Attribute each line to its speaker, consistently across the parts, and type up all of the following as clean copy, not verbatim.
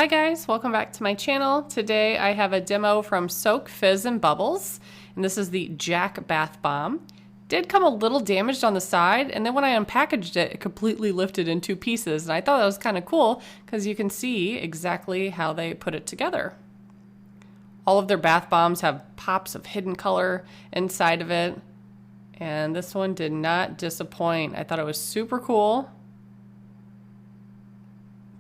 Speaker 1: Hi guys, welcome back to my channel. Today I have a demo from Soak, Fizz, and Bubbles, and this is the Jack Bath Bomb. Did come a little damaged on the side, and then when I unpackaged it, it completely lifted in two pieces, and I thought that was kind of cool because you can see exactly how they put it together. All of their bath bombs have pops of hidden color inside of it, and this one did not disappoint. I thought it was super cool.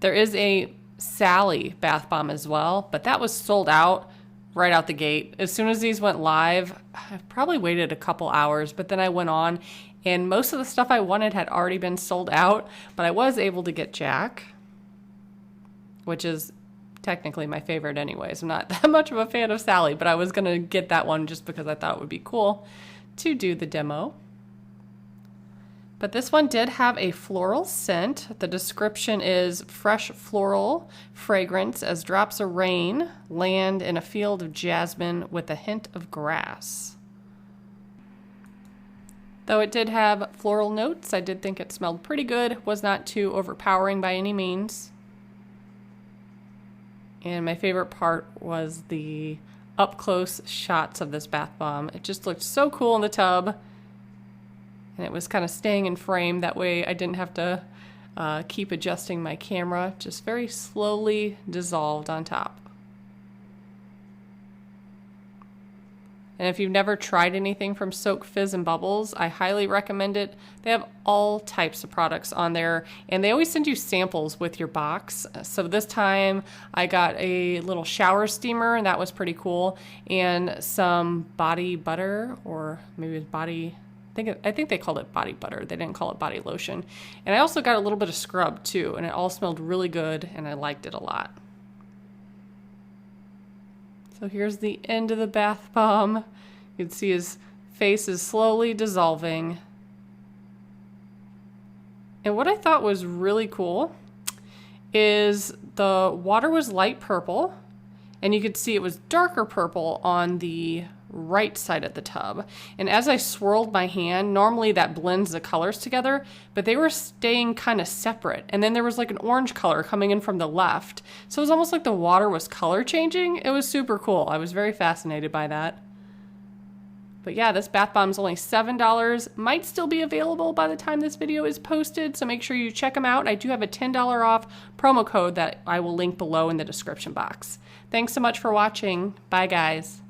Speaker 1: There is a Sally bath bomb as well, but that was sold out right out the gate. As soon as these went live, I probably waited a couple hours, but then I went on and most of the stuff I wanted had already been sold out, but I was able to get Jack, which is technically my favorite anyways. I'm not that much of a fan of Sally, but I was going to get that one just because I thought it would be cool to do the demo. But this one did have a floral scent. The description is fresh floral fragrance as drops of rain land in a field of jasmine with a hint of grass. Though it did have floral notes, I did think it smelled pretty good. Was not too overpowering by any means. And my favorite part was the up-close shots of this bath bomb. It just looked so cool in the tub. And it was kind of staying in frame. That way I didn't have to keep adjusting my camera. Just very slowly dissolved on top. And if you've never tried anything from Soak, Fizz, and Bubbles, I highly recommend it. They have all types of products on there, and they always send you samples with your box. So this time I got a little shower steamer, and that was pretty cool, and some body butter, or maybe it was body... I think they called it body butter. They didn't call it body lotion. And I also got a little bit of scrub too, and it all smelled really good, and I liked it a lot. So here's the end of the bath bomb. You can see his face is slowly dissolving. And what I thought was really cool is the water was light purple, and you could see it was darker purple on the right side of the tub. And as I swirled my hand, normally that blends the colors together, but they were staying kind of separate. And then there was like an orange color coming in from the left. So it was almost like the water was color changing. It was super cool. I was very fascinated by that. But yeah, this bath bomb is only $7. Might still be available by the time this video is posted, so make sure you check them out. I do have a $10 off promo code that I will link below in the description box. Thanks so much for watching. Bye guys.